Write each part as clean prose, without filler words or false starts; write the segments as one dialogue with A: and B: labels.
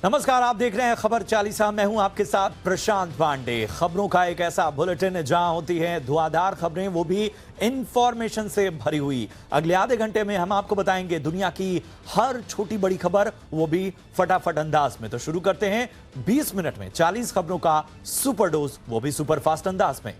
A: नमस्कार, आप देख रहे हैं खबर 40। मैं हूं आपके साथ प्रशांत पांडे। खबरों का एक ऐसा बुलेटिन जहां होती है धुआंधार खबरें, वो भी इंफॉर्मेशन से भरी हुई। अगले आधे घंटे में हम आपको बताएंगे दुनिया की हर छोटी बड़ी खबर, वो भी फटाफट अंदाज में। तो शुरू करते हैं 20 मिनट में 40 खबरों का सुपर डोज, वो भी सुपर फास्ट अंदाज में।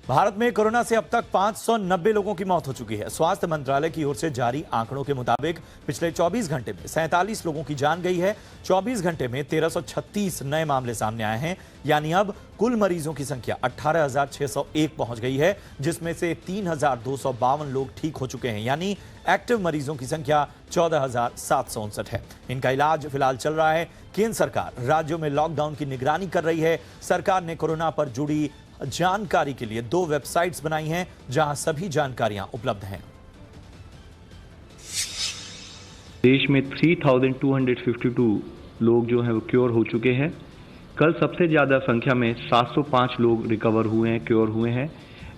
A: भारत में कोरोना से अब तक 590 लोगों की मौत हो चुकी है। स्वास्थ्य मंत्रालय की ओर से जारी आंकड़ों के मुताबिक पिछले 24 घंटे में 47 लोगों की जान गई है। 24 घंटे में 1336 नए मामले सामने आए हैं, यानी अब कुल मरीजों की संख्या 18,601 पहुंच गई है, जिसमें से 3,252 लोग ठीक हो चुके हैं, यानी एक्टिव मरीजों की संख्या 14,759 है। इनका इलाज फिलहाल चल रहा है। केंद्र सरकार राज्यों में लॉकडाउन की निगरानी कर रही है। सरकार ने कोरोना पर जुड़ी जानकारी के लिए 2 वेबसाइट्स बनाई हैं, जहां सभी जानकारियां उपलब्ध हैं।
B: देश में 3,252 लोग जो हैं वो क्योर हो चुके हैं। कल सबसे ज्यादा संख्या में 705 लोग रिकवर हुए हैं, क्योर हुए हैं,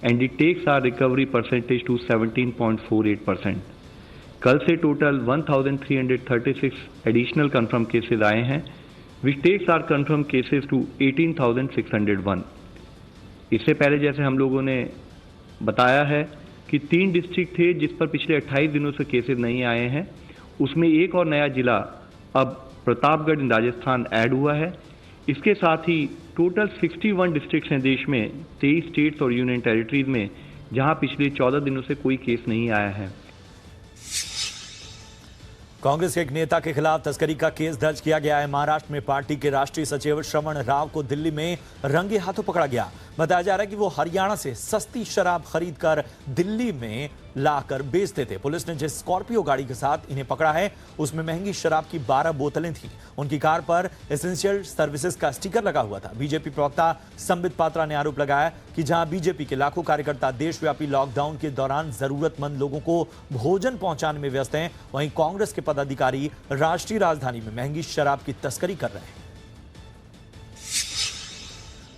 B: and it takes our recovery percentage to 17.48%। कल से टोटल 1,336 एडिशनल कंफर्म केसेस आए हैं, which takes our confirm cases to 18,601। इससे पहले जैसे हम लोगों ने बताया है कि 3 डिस्ट्रिक्ट थे जिस पर पिछले 28 दिनों से केसेस नहीं आए हैं, उसमें एक और नया जिला अब प्रतापगढ़ इन राजस्थान ऐड हुआ है। इसके साथ ही टोटल 61 डिस्ट्रिक्ट्स हैं देश में, 23 स्टेट्स और यूनियन टेरिटरीज में, जहां पिछले 14 दिनों से कोई केस नहीं आया है।
A: कांग्रेस के एक नेता के खिलाफ तस्करी का केस दर्ज किया गया है। महाराष्ट्र में पार्टी के राष्ट्रीय सचिव श्रवण राव को दिल्ली में रंगे हाथों पकड़ा गया। बताया जा रहा है कि वो हरियाणा से सस्ती शराब खरीदकर दिल्ली में लाकर बेचते थे। पुलिस ने जिस स्कॉर्पियो गाड़ी के साथ इन्हें पकड़ा है, उसमें महंगी शराब की 12 बोतलें थीं। उनकी कार पर एसेंशियल सर्विसेज का स्टिकर लगा हुआ था। बीजेपी प्रवक्ता संबित पात्रा ने आरोप लगाया कि जहां बीजेपी के लाखों कार्यकर्ता देशव्यापी लॉकडाउन के दौरान जरूरतमंद लोगों को भोजन पहुंचाने में व्यस्त हैं, वहीं कांग्रेस के पदाधिकारी राष्ट्रीय राजधानी में महंगी शराब की तस्करी कर रहे हैं।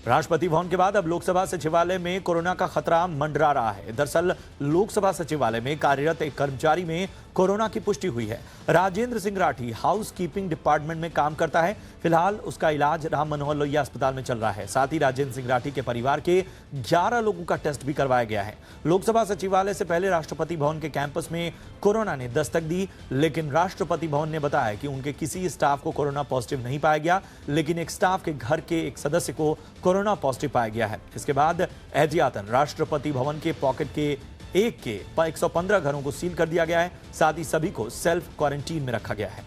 A: राष्ट्रपति भवन के बाद अब लोकसभा सचिवालय में कोरोना का खतरा मंडरा रहा है। दरअसल लोकसभा सचिवालय में कार्यरत एक कर्मचारी में कोरोना की पुष्टि हुई है। Rajendra Singh Rathi house keeping department में काम करता है। फिलहाल उसका इलाज राम मनोहर लोहिया अस्पताल में चल रहा है। साथ ही राजेंद्र सिंह राठी के परिवार के 11 लोगों का टेस्ट भी करवाया गया है। लोकसभा सचिवालय से पहले राष्ट्रपति भवन के कैंपस में कोरोना ने दस्तक दी, लेकिन राष्ट्रपति भवन ने बताया कि उनके किसी स्टाफ को कोरोना पॉजिटिव नहीं पाया गया, लेकिन एक स्टाफ के घर के एक सदस्य को कोरोना पॉजिटिव पाया गया है। इसके बाद एहतियातन राष्ट्रपति भवन के पॉकेट के 115 घरों को सील कर दिया गया है। साथ ही सभी को सेल्फ क्वारंटीन में रखा गया है।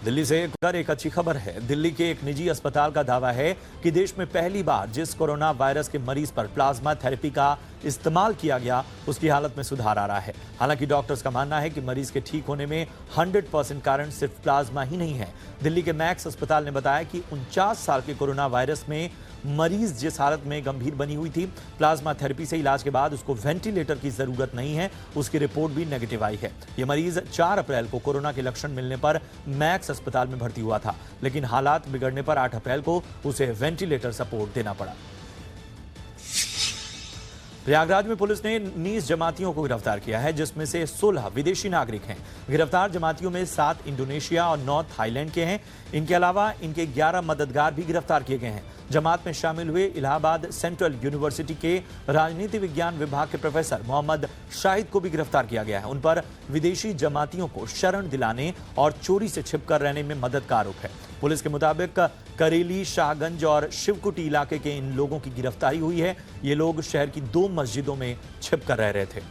A: दिल्ली से एक अच्छी खबर है। दिल्ली के एक निजी अस्पताल का दावा है कि देश में पहली बार जिस कोरोना वायरस के मरीज पर प्लाज्मा थेरेपी का इस्तेमाल किया गया, उसकी हालत में सुधार आ रहा है। हालांकि डॉक्टर्स का मानना है कि मरीज के ठीक होने में 100% कारण सिर्फ प्लाज्मा ही नहीं है। दिल्ली के मैक्स अस्पताल ने बताया कि 49 साल के कोरोना वायरस में मरीज जिस हालत में गंभीर बनी हुई थी, प्लाज्मा थेरेपी से इलाज के बाद उसको वेंटिलेटर की जरूरत नहीं है, उसकी रिपोर्ट भी नेगेटिव आई है। यह मरीज 4 अप्रैल को कोरोना के लक्षण मिलने पर मैक्स अस्पताल में भर्ती हुआ था, लेकिन हालात बिगड़ने पर 8 अप्रैल को उसे वेंटिलेटर सपोर्ट देना पड़ा। प्रयागराज में पुलिस ने 19 जमातियों को गिरफ्तार किया है, जिसमें से 16 विदेशी नागरिक हैं। गिरफ्तार जमातियों में 7 इंडोनेशिया और 9 थाईलैंड के हैं। इनके अलावा इनके 11 मददगार भी गिरफ्तार किए गए हैं। जमात में शामिल हुए इलाहाबाद सेंट्रल यूनिवर्सिटी के राजनीति विज्ञान विभाग के प्रोफेसर मोहम्मद शाहिद को भी गिरफ्तार किया गया है। उन पर विदेशी जमातियों को शरण दिलाने और चोरी से छिपकर रहने में मदद का आरोप है। पुलिस के मुताबिक करेली, शाहगंज और शिवकुटी इलाके के इन लोगों की गिरफ्तारी हुई है। ये लोग शहर की 2 मस्जिदों में छिपकर रह रहे थे।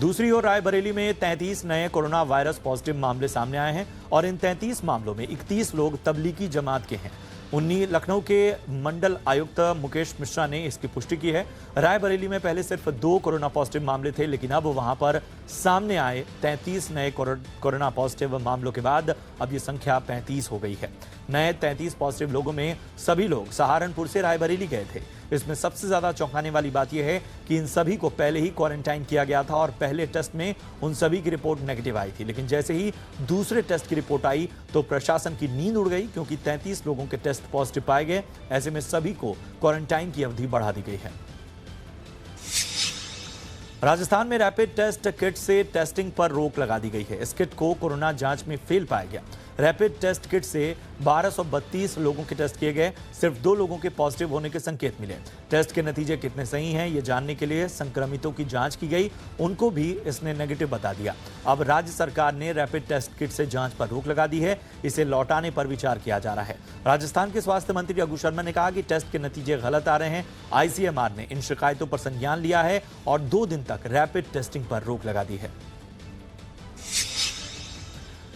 A: दूसरी ओर रायबरेली में 33 नए कोरोना वायरस पॉजिटिव मामले सामने आए हैं और इन 33 मामलों में 31 लोग तबलीगी जमात के हैं। लखनऊ के मंडल आयुक्त मुकेश मिश्रा ने इसकी पुष्टि की है। रायबरेली में पहले सिर्फ 2 कोरोना पॉजिटिव मामले थे, लेकिन अब वहां पर सामने आए 33 नए कोरोना पॉजिटिव मामलों के बाद अब ये संख्या 35 हो गई है। नए 33 पॉजिटिव लोगों में सभी लोग सहारनपुर से रायबरेली गए थे। इसमें सबसे ज्यादा चौंकाने वाली बात यह है कि इन सभी को पहले ही क्वारंटाइन किया गया था और पहले टेस्ट में उन सभी की रिपोर्ट नेगेटिव आई थी, लेकिन जैसे ही दूसरे टेस्ट की रिपोर्ट आई तो प्रशासन की नींद उड़ गई, क्योंकि 33 लोगों के टेस्ट पॉजिटिव पाए गए। ऐसे में सभी को क्वारंटाइन की अवधि बढ़ा दी गई है। राजस्थान में रैपिड टेस्ट किट से टेस्टिंग पर रोक लगा दी गई है। इस किट को कोरोना जांच में फेल पाया गया। रैपिड टेस्ट किट से 1232 लोगों के टेस्ट किए गए। सिर्फ 2 लोगों के पॉजिटिव होने के संकेत मिले। टेस्ट के नतीजे कितने सही हैं ये जानने के लिए संक्रमितों की जांच की गई, उनको भी इसने नेगेटिव बता दिया। अब राज्य सरकार ने रैपिड टेस्ट किट से जांच पर रोक लगा दी है। इसे लौटाने पर विचार किया जा रहा है। राजस्थान के स्वास्थ्य मंत्री रघु शर्मा ने कहा कि टेस्ट के नतीजे गलत आ रहे हैं। आईसीएमआर ने इन शिकायतों पर संज्ञान लिया है और 2 दिन तक रैपिड टेस्टिंग पर रोक लगा दी है।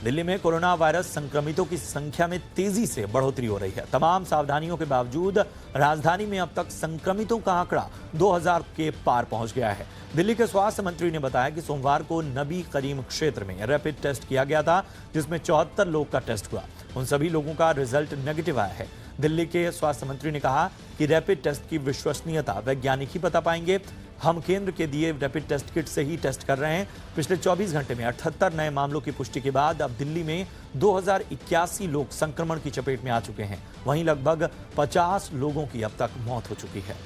A: दिल्ली में कोरोना वायरस संक्रमितों की संख्या में तेजी से बढ़ोतरी हो रही है। तमाम सावधानियों के बावजूद राजधानी में अब तक संक्रमितों का आंकड़ा 2000 के पार पहुंच गया है। दिल्ली के स्वास्थ्य मंत्री ने बताया कि सोमवार को नबी करीम क्षेत्र में रैपिड टेस्ट किया गया था, जिसमें 74 लोग का टेस्ट हुआ। उन सभी लोगों का रिजल्ट नेगेटिव आया है। दिल्ली के स्वास्थ्य मंत्री ने कहा कि रैपिड टेस्ट की विश्वसनीयता वैज्ञानिक ही बता पाएंगे। हम केंद्र के दिए रैपिड टेस्ट किट से ही टेस्ट कर रहे हैं। पिछले 24 घंटे में 78 नए मामलों की पुष्टि के बाद अब दिल्ली में 2081 लोग संक्रमण की चपेट में आ चुके हैं। वहीं लगभग 50 लोगों की अब तक मौत हो चुकी है।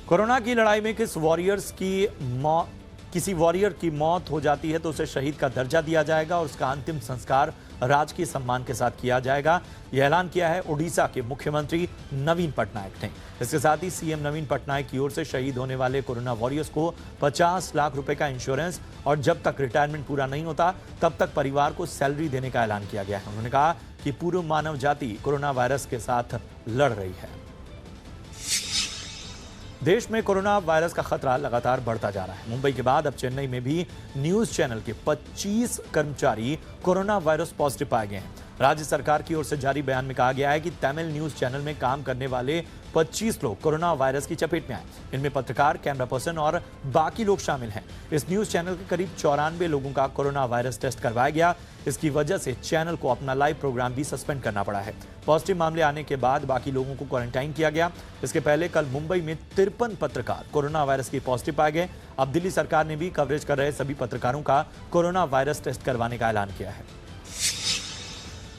A: कोरोना की लड़ाई में किसी वॉरियर की मौत हो जाती है तो उसे शहीद का दर्जा दिया जाएगा और उसका अंतिम संस्कार राजकीय सम्मान के साथ किया जाएगा। यह ऐलान किया है ओडिशा के मुख्यमंत्री नवीन पटनायक ने। इसके साथ ही सीएम नवीन पटनायक की ओर से शहीद होने वाले कोरोना वॉरियर्स को 50 लाख रुपए का इंश्योरेंस और जब तक रिटायरमेंट पूरा नहीं होता तब तक परिवार को सैलरी देने का ऐलान किया गया है। उन्होंने कहा कि पूर्ण मानव जाति कोरोना वायरस के साथ लड़ रही है। देश में कोरोना वायरस का खतरा लगातार बढ़ता जा रहा है। मुंबई के बाद अब चेन्नई में भी न्यूज चैनल के 25 कर्मचारी कोरोना वायरस पॉजिटिव पाए गए हैं। राज्य सरकार की ओर से जारी बयान में कहा गया है कि तमिल न्यूज चैनल में काम करने वाले 25 लोग कोरोना वायरस की चपेट में आए। इनमें पत्रकार, कैमरा पर्सन और बाकी लोग शामिल हैं। इस न्यूज चैनल के करीब 94 लोगों का कोरोना वायरस टेस्ट करवाया गया। इसकी वजह से चैनल को अपना लाइव प्रोग्राम भी सस्पेंड करना पड़ा है। पॉजिटिव मामले आने के बाद बाकी लोगों को क्वारंटाइन किया गया। इसके पहले कल मुंबई में 53 पत्रकार कोरोना वायरस के पॉजिटिव पाए गए। अब दिल्ली सरकार ने भी कवरेज कर रहे सभी पत्रकारों का कोरोना वायरस टेस्ट करवाने का ऐलान किया है।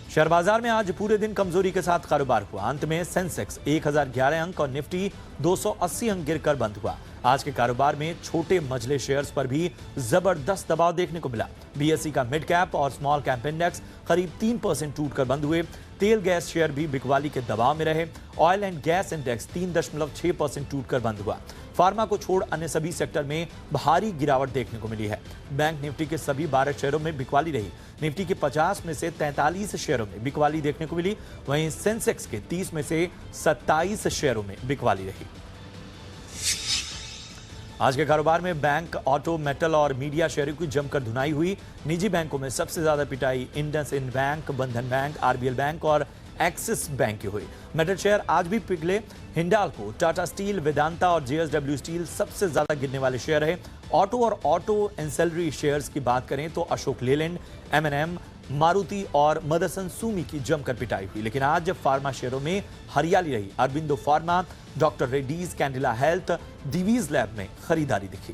A: शेयर बाजार में आज पूरे दिन कमजोरी के साथ कारोबार हुआ। अंत में सेंसेक्स 1011 अंक और निफ्टी 280 अंक गिरकर बंद हुआ। आज के कारोबार में छोटे मझले शेयर्स पर भी जबरदस्त दबाव देखने को मिला। बीएसई का मिड कैप और स्मॉल कैप इंडेक्स करीब 3% टूटकर बंद हुए। तेल गैस शेयर भी बिकवाली के दबाव में रहे। ऑयल एंड गैस इंडेक्स 3.6% टूटकर बंद हुआ। फार्मा को छोड़ अन्य सभी सेक्टर में भारी गिरावट देखने को मिली है। बैंक निफ्टी के सभी 12 शेयरों में बिकवाली रही। निफ्टी के 50 में से 43 शेयरों में बिकवाली देखने को मिली। वहीं सेंसेक्स के 30 में से 27 शेयरों में बिकवाली रही। आज के कारोबार में बैंक, ऑटो, मेटल और मीडिया शेयरों की जमकर धुनाई हुई। निजी बैंकों में सबसे ज्यादा पिटाई इंडसइंड बैंक, बंधन बैंक, आरबीएल बैंक और एक्सिस बैंक की हुई। मेटल शेयर आज भी पिघले। हिंडाल्को, टाटा स्टील, वेदांता और जेएसडब्ल्यू स्टील सबसे ज्यादा गिरने वाले शेयर है। ऑटो और ऑटो एंसेलरी शेयर्स की बात करें तो अशोक लेलैंड, एमएनएम, मारुति और मदरसन सुमी की जमकर पिटाई हुई। लेकिन आज फार्मा शेयरों में हरियाली रही। Aurobindo Pharma, doctor Reddy's, Cadila health, Divi's lab में खरीदारी दिखी।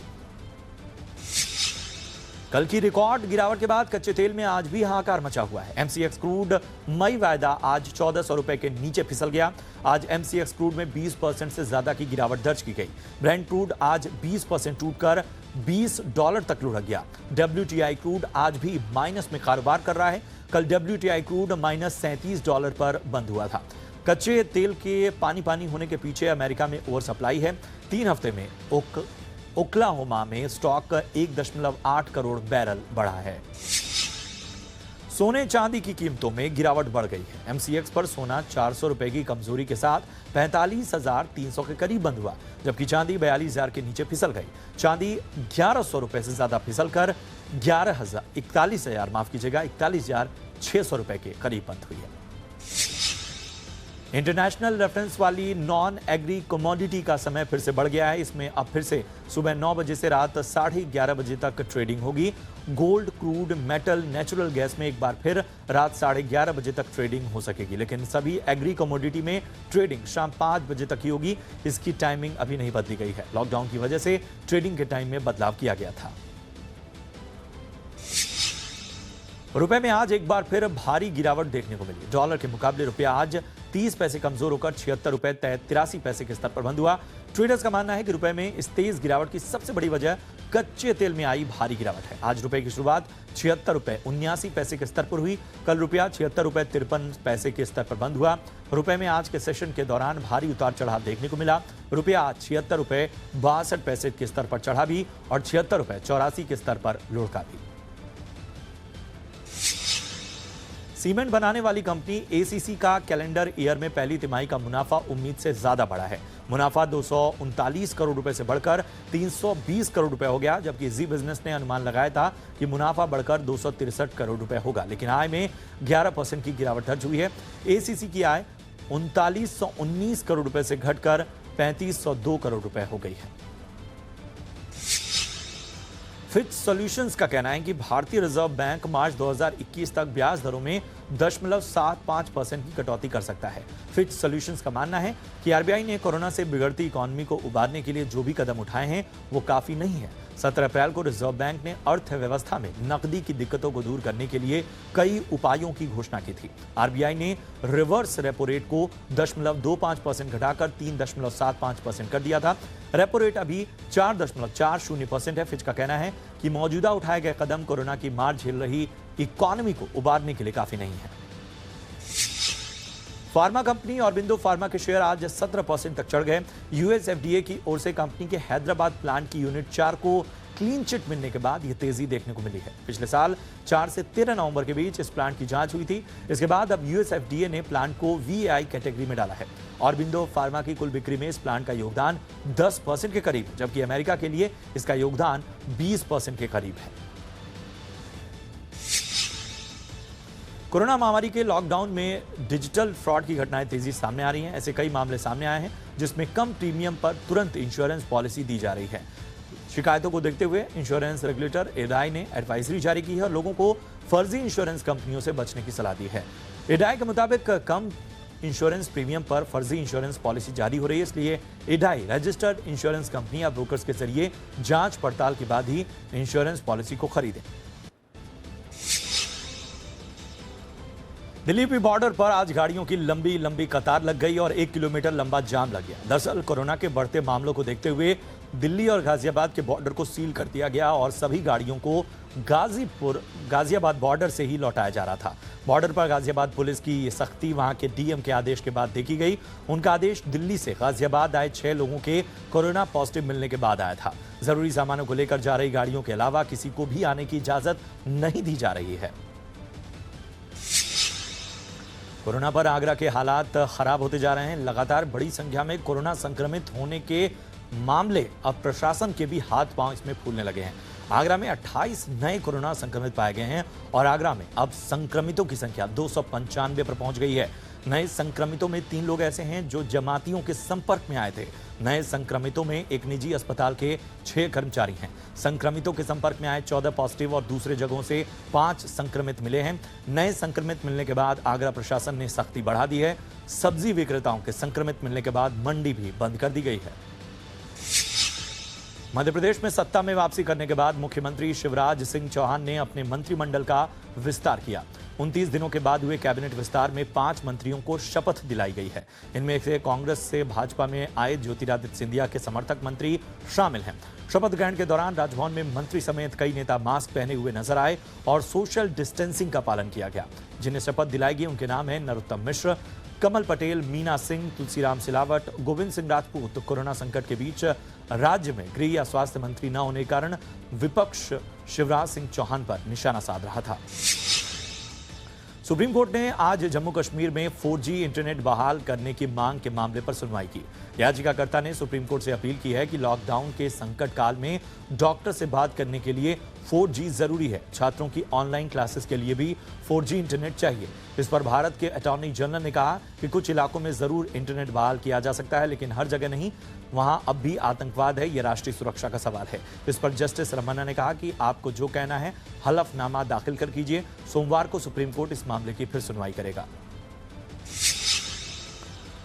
A: कल की रिकॉर्ड गिरावट के बाद कच्चे तेल में आज भी हाहाकार मचा हुआ है। एमसीएक्स क्रूड मई वायदा आज 1400 रुपए के नीचे फिसल गया। आज एमसीएक्स क्रूड में 20% से ज्यादा की गिरावट दर्ज की गई। ब्रेंट क्रूड आज 20% टूटकर $20 तक लुढ़क गया। WTI क्रूड आज भी माइनस में कारोबार कर रहा है। कल WTI क्रूड -$37 पर बंद हुआ था। कच्चे तेल के पानी होने के पीछे अमेरिका में ओवर सप्लाई है। 3 हफ्ते में ओक्लाहोमा में स्टॉक 1.8 करोड़ बैरल बढ़ा है। सोने चांदी की कीमतों में गिरावट बढ़ गई है। एमसीएक्स पर सोना 400 रुपए की कमजोरी के साथ 45,300 के करीब बंद हुआ, जबकि चांदी 42,000 के नीचे फिसल गई। चांदी 1100 रुपए से ज्यादा फिसलकर 41,600 रुपए के करीब बंद हुई है। इंटरनेशनल रेफरेंस वाली नॉन एग्री कमोडिटी का समय फिर से बढ़ गया है। इसमें अब फिर से सुबह 9 बजे से रात 11:30 बजे तक ट्रेडिंग होगी। Gold, crude, metal, natural gas में एक बार फिर रात 11:30 बजे तक ट्रेडिंग हो सकेगी। लेकिन सभी एग्री कमोडिटी में ट्रेडिंग शाम 5 बजे तक ही होगी। इसकी टाइमिंग अभी नहीं बदली गई है। लॉकडाउन की वजह से ट्रेडिंग के टाइम में बदलाव किया गया था। रुपए में आज एक बार फिर भारी गिरावट देखने को मिली। डॉलर के मुकाबले रुपया आज 30 पैसे कमजोर होकर 76 रुपए 83 पैसे के स्तर पर बंद हुआ। ट्रेडर्स का मानना है कि रुपए में इस तेज गिरावट की सबसे बड़ी वजह कच्चे तेल में आई भारी गिरावट है। आज रुपए की शुरुआत 76 रुपए 79 पैसे के स्तर पर हुई। कल रुपया 76 रुपए 53 पैसे के स्तर पर बंद हुआ। रुपए में आज के सेशन के दौरान भारी उतार चढ़ाव देखने को मिला। रुपया आज 76 रुपए 62 पैसे के स्तर पर चढ़ा भी और 76 रुपए 84 के स्तर पर लुढ़का भी। सीमेंट बनाने वाली कंपनी एसीसी का कैलेंडर ईयर में पहली तिमाही का मुनाफा उम्मीद से ज्यादा बढ़ा है। मुनाफा 239 करोड़ रुपए से बढ़कर 320 करोड़ रुपए हो गया, जबकि जी बिजनेस ने अनुमान लगाया था कि मुनाफा बढ़कर 263 करोड़ रुपए होगा, लेकिन आय में 11% की गिरावट दर्ज हुई है। एसीसी की आय 3919 करोड़ रुपए से घटकर 3502 करोड़ रुपए हो गई है। फिच सॉल्यूशंस का कहना है कि भारतीय रिजर्व बैंक मार्च 2021 तक ब्याज दरों में 0.75% की कटौती कर सकता है। फिच सॉल्यूशंस का मानना है कि आरबीआई ने कोरोना से बिगड़ती इकोनॉमी को उबारने के लिए जो भी कदम उठाए हैं वो काफी नहीं है। 17 अप्रैल को रिजर्व बैंक ने अर्थव्यवस्था में नकदी की दिक्कतों को दूर करने के लिए कई उपायों की घोषणा की थी। आरबीआई ने रिवर्स रेपो रेट को 0.25% घटाकर 3.75% कर दिया था। रेपो रेट अभी 4.40% है। फिच का कहना है कि मौजूदा उठाए गए कदम कोरोना की मार झेल रही इकोनॉमी को उबारने के लिए काफी नहीं है। फार्मा कंपनी ऑरबिंदो फार्मा के शेयर आज 17% तक चढ़ गए। यूएस एफडीए की ओर से कंपनी के हैदराबाद प्लांट की यूनिट 4 को क्लीन चिट मिलने के बाद यह तेजी देखने को मिली है। पिछले साल 4 से 13 नवंबर के बीच इस प्लांट की जांच हुई थी। इसके बाद अब यूएस एफडीए ने प्लांट को वीआई कैटेगरी में डाला है। ऑरबिंदो फार्मा की कुल बिक्री में इस प्लांट का योगदान 10% के करीब है, जबकि अमेरिका के लिए इसका योगदान 20% के करीब है। कोरोना महामारी के लॉकडाउन में डिजिटल फ्रॉड की घटनाएं तेजी से सामने आ रही हैं। ऐसे कई मामले सामने आए हैं जिसमें कम प्रीमियम पर तुरंत इंश्योरेंस पॉलिसी दी जा रही है। शिकायतों को देखते हुए इंश्योरेंस रेगुलेटर एडाई ने एडवाइजरी जारी की है और लोगों को फर्जी इंश्योरेंस कंपनियों से बचने की सलाह दी है। एडाई के मुताबिक कम इंश्योरेंस प्रीमियम पर फर्जी इंश्योरेंस पॉलिसी जारी हो रही है, इसलिए एडाई रजिस्टर्ड इंश्योरेंस कंपनी या ब्रोकर्स के जरिए जांच पड़ताल के बाद ही इंश्योरेंस पॉलिसी को खरीदें। दिल्ली पे बॉर्डर पर आज गाड़ियों की लंबी लंबी कतार लग गई और 1 किलोमीटर लंबा जाम लग गया। दरअसल कोरोना के बढ़ते मामलों को देखते हुए दिल्ली और गाजियाबाद के बॉर्डर को सील कर दिया गया और सभी गाड़ियों को गाजियाबाद बॉर्डर से ही लौटाया जा रहा था। बॉर्डर पर गाजियाबाद पुलिस की ये सख्ती वहां के डीएम के आदेश के बाद देखी गई। उनका आदेश दिल्ली से गाजियाबाद आए 6 लोगों के कोरोना पॉजिटिव मिलने के बाद आया था। जरूरी सामानों को लेकर जा रही गाड़ियों के अलावा किसी को भी आने की इजाजत नहीं दी जा रही है। कोरोना पर आगरा के हालात खराब होते जा रहे हैं। लगातार बड़ी संख्या में कोरोना संक्रमित होने के मामले अब प्रशासन के भी हाथ पांव इसमें फूलने लगे हैं। आगरा में 28 नए कोरोना संक्रमित पाए गए हैं और आगरा में अब संक्रमितों की संख्या 295 पर पहुंच गई है। नए संक्रमितों में 3 लोग ऐसे हैं जो जमातियों के संपर्क में आए थे। नए संक्रमितों में एक निजी अस्पताल के 6 कर्मचारी हैं। संक्रमितों के संपर्क में आए 14 पॉजिटिव और दूसरे जगहों से 5 संक्रमित मिले हैं। नए संक्रमित मिलने के बाद आगरा प्रशासन ने सख्ती बढ़ा दी है। सब्जी विक्रेताओं के संक्रमित मिलने के बाद मंडी भी बंद कर दी गई है। मध्य प्रदेश में सत्ता में वापसी करने के बाद मुख्यमंत्री शिवराज सिंह चौहान ने अपने मंत्रिमंडल का विस्तार किया। 29 दिनों के बाद हुए कैबिनेट विस्तार में 5 मंत्रियों को शपथ दिलाई गई है। इनमें से कांग्रेस से भाजपा में आए ज्योतिरादित्य सिंधिया के समर्थक मंत्री शामिल हैं। शपथ ग्रहण के दौरान राजभवन में मंत्री समेत कई नेता मास्क पहने हुए नजर आए और सोशल डिस्टेंसिंग का पालन किया गया। जिन्हें शपथ दिलाई गई उनके नाम है नरोत्तम मिश्र, कमल पटेल, मीना सिंह, तुलसीराम सिलावट, गोविंद सिंह राजपूत। कोरोना संकट के बीच राज्य में गृह या स्वास्थ्य मंत्री न होने के कारण विपक्ष शिवराज सिंह चौहान पर निशाना साध रहा था। सुप्रीम कोर्ट ने आज जम्मू कश्मीर में 4G इंटरनेट बहाल करने की मांग के मामले पर सुनवाई की। याचिकाकर्ता ने सुप्रीम कोर्ट से अपील की है कि लॉकडाउन के संकट काल में डॉक्टर से बात करने के लिए 4G जरूरी है। छात्रों की ऑनलाइन क्लासेस के लिए भी 4G इंटरनेट चाहिए। इस पर भारत के अटॉर्नी जनरल ने कहा कि कुछ इलाकों में जरूर इंटरनेट बहाल किया जा सकता है, लेकिन हर जगह नहीं। वहां अब भी आतंकवाद है, यह राष्ट्रीय सुरक्षा का सवाल है। इस पर जस्टिस रमन्ना ने कहा कि आपको जो कहना है हलफनामा दाखिल कर कीजिए। सोमवार को सुप्रीम कोर्ट इस मामले की फिर सुनवाई करेगा।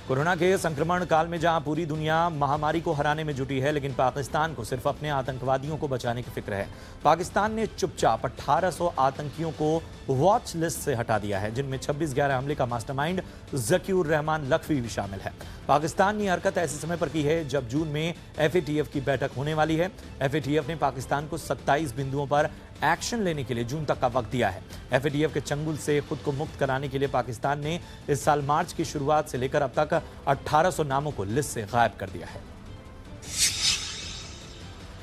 A: कोरोना के संक्रमण काल में जहां पूरी दुनिया महामारी को हराने में जुटी है, लेकिन पाकिस्तान को सिर्फ अपने आतंकवादियों को बचाने की फिक्र है। पाकिस्तान ने चुपचाप 1800 आतंकियों को वॉच लिस्ट से हटा दिया है, जिनमें 26/11 हमले का मास्टरमाइंड ज़कीउर रहमान लखवी भी शामिल है। पाकिस्तान ने यह हरकत ऐसे समय पर की है जब जून में FATF की बैठक होने वाली है। FATF ने पाकिस्तान को 27 बिंदुओं पर एक्शन लेने के लिए जून तक का वक्त दिया है। FATF के चंगुल से खुद को मुक्त कराने के लिए पाकिस्तान ने इस साल मार्च की शुरुआत से लेकर अब तक 1800 नामों को लिस्ट से गायब कर दिया है।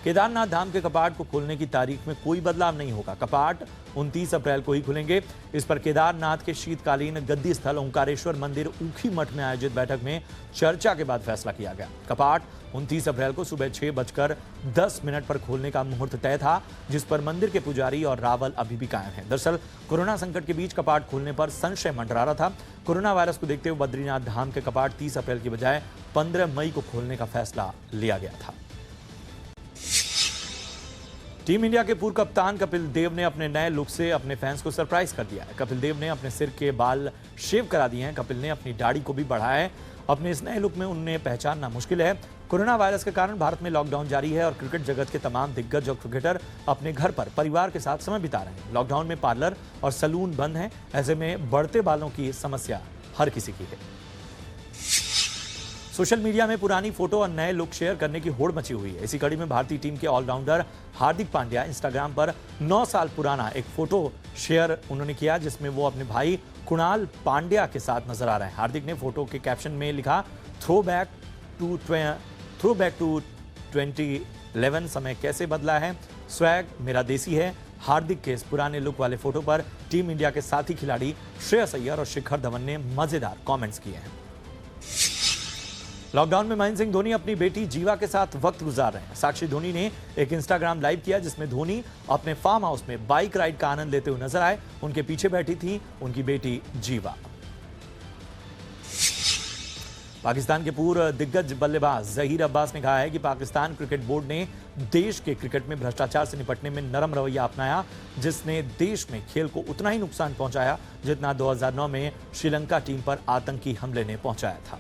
A: केदारनाथ धाम के कपाट को खोलने की तारीख में कोई बदलाव नहीं होगा। कपाट 29 अप्रैल को ही खुलेंगे। इस पर केदारनाथ के शीतकालीन गद्दी स्थल ओंकारेश्वर मंदिर ऊखी मठ में आयोजित बैठक में चर्चा के बाद फैसला किया गया। कपाट 29 अप्रैल को सुबह 6:10 पर खोलने का मुहूर्त तय था, जिस पर मंदिर के पुजारी और रावल अभी भी कायम है। दरअसल कोरोना संकट के बीच कपाट खोलने पर संशय मंडरा रहा था। कोरोना वायरस को देखते हुए बद्रीनाथ धाम के कपाट 30 अप्रैल की बजाय 15 मई को खोलने का फैसला लिया गया था। टीम इंडिया के पूर्व कप्तान कपिल देव ने अपने नए लुक से अपने फैंस को सरप्राइज कर दिया है। कपिल देव ने अपने सिर के बाल शेव करा दिए हैं। कपिल ने अपनी दाढ़ी को भी बढ़ाया है। अपने इस नए लुक में उन्हें पहचानना मुश्किल है। कोरोना वायरस के कारण भारत में लॉकडाउन जारी है और क्रिकेट जगत के तमाम दिग्गज और क्रिकेटर अपने घर पर परिवार के साथ समय बिता रहे हैं। लॉकडाउन में पार्लर और सैलून बंद हैं। ऐसे में बढ़ते बालों की समस्या हर किसी की है। सोशल मीडिया में पुरानी फोटो और नए लुक शेयर करने की होड़ मची हुई है। इसी कड़ी में भारतीय टीम के ऑलराउंडर हार्दिक पांड्या इंस्टाग्राम पर 9 साल पुराना एक फोटो शेयर उन्होंने किया, जिसमें वो अपने भाई कुणाल पांड्या के साथ नजर आ रहे हैं। हार्दिक ने फोटो के कैप्शन में लिखा, थ्रो बैक टू 2011, समय कैसे बदला है, स्वैग मेरा देसी है। हार्दिक के इस पुराने लुक वाले फोटो पर टीम इंडिया के साथी खिलाड़ी श्रेयस अय्यर और शिखर धवन ने मजेदार कमेंट्स किए हैं। लॉकडाउन में महेंद्र सिंह धोनी अपनी बेटी जीवा के साथ वक्त गुजार रहे हैं। साक्षी धोनी ने एक इंस्टाग्राम लाइव किया, जिसमें धोनी अपने फार्म हाउस में बाइक राइड का आनंद लेते हुए नजर आए। उनके पीछे बैठी थी उनकी बेटी जीवा। पाकिस्तान के पूर्व दिग्गज बल्लेबाज जहीर अब्बास ने कहा है कि पाकिस्तान क्रिकेट बोर्ड ने देश के क्रिकेट में भ्रष्टाचार से निपटने में नरम रवैया अपनाया, जिसने देश में खेल को उतना ही नुकसान पहुंचाया जितना 2009 में श्रीलंका टीम पर आतंकी हमले ने पहुंचाया था।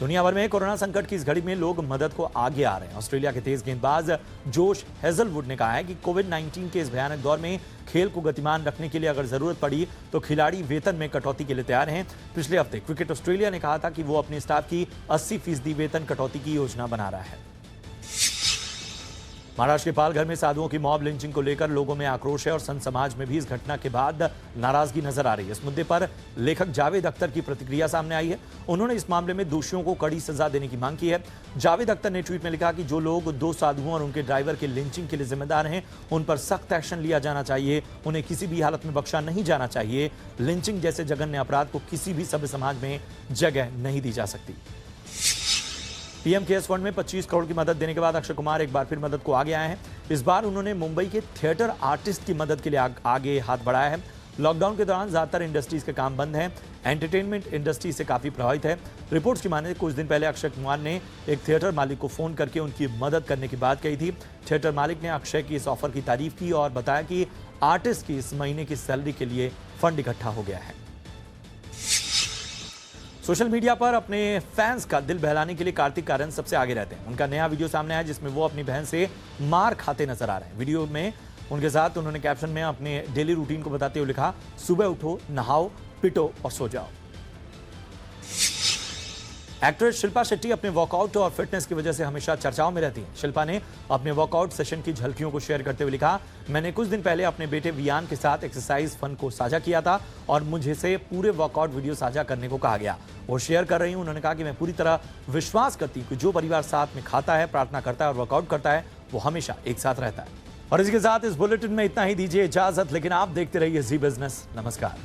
A: दुनिया भर में कोरोना संकट की इस घड़ी में लोग मदद को आगे आ रहे हैं। ऑस्ट्रेलिया के तेज गेंदबाज जोश हेजलवुड ने कहा है कि कोविड-19 के इस भयानक दौर में खेल को गतिमान रखने के लिए अगर जरूरत पड़ी तो खिलाड़ी वेतन में कटौती के लिए तैयार हैं। पिछले हफ्ते क्रिकेट ऑस्ट्रेलिया ने कहा था कि वो अपने स्टाफ की 80% वेतन कटौती की योजना बना रहा है। महाराष्ट्र के पालघर में साधुओं की मॉब लिंचिंग को लेकर लोगों में आक्रोश है और संत समाज में भी इस घटना के बाद नाराजगी नजर आ रही है। इस मुद्दे पर लेखक जावेद अख्तर की प्रतिक्रिया सामने आई है। उन्होंने इस मामले में दोषियों को कड़ी सजा देने की मांग की है। जावेद अख्तर ने ट्वीट में लिखा कि जो लोग 2 साधुओं और उनके ड्राइवर के लिंचिंग के लिए जिम्मेदार हैं, उन पर सख्त एक्शन लिया जाना चाहिए। उन्हें किसी भी हालत में बख्शा नहीं जाना चाहिए। लिंचिंग जैसे जघन्य अपराध को किसी भी सभ्य समाज में जगह नहीं दी जा सकती। पीएम केयर्स फंड में 25 करोड़ की मदद देने के बाद अक्षय कुमार एक बार फिर मदद को आगे आए हैं। इस बार उन्होंने मुंबई के थिएटर आर्टिस्ट की मदद के लिए आगे हाथ बढ़ाया है। लॉकडाउन के दौरान ज्यादातर इंडस्ट्रीज के काम बंद हैं। एंटरटेनमेंट इंडस्ट्री से काफी प्रभावित है। रिपोर्ट्स की माने कुछ दिन पहले अक्षय कुमार ने एक थिएटर मालिक को फोन करके उनकी मदद करने की बात कही थी। थिएटर मालिक ने अक्षय की इस ऑफर की तारीफ की और बताया कि आर्टिस्ट की इस महीने की सैलरी के लिए फंड इकट्ठा हो गया है। सोशल मीडिया पर अपने फैंस का दिल बहलाने के लिए कार्तिक आर्यन सबसे आगे रहते हैं। उनका नया वीडियो सामने आया, जिसमें वो अपनी बहन से मार खाते नजर आ रहे हैं। वीडियो में उनके साथ उन्होंने कैप्शन में अपने डेली रूटीन को बताते हुए लिखा, सुबह उठो, नहाओ, पिटो और सो जाओ। एक्ट्रेस शिल्पा शेट्टी अपने वर्कआउट और फिटनेस की वजह से हमेशा चर्चाओं में रहती हैं। शिल्पा ने अपने वर्कआउट सेशन की झलकियों को शेयर करते हुए लिखा, मैंने कुछ दिन पहले अपने बेटे वियान के साथ एक्सरसाइज फन को साझा किया था और मुझे से पूरे वर्कआउट वीडियो साझा करने को कहा गया। वो शेयर कर रही हूं। उन्होंने कहा कि मैं पूरी तरह विश्वास करती हूँ कि जो परिवार साथ में खाता है, प्रार्थना करता है और वर्कआउट करता है, वो हमेशा एक साथ रहता है। और इसके साथ इस बुलेटिन में इतना ही। दीजिए इजाजत, लेकिन आप देखते रहिए जी बिजनेस। नमस्कार।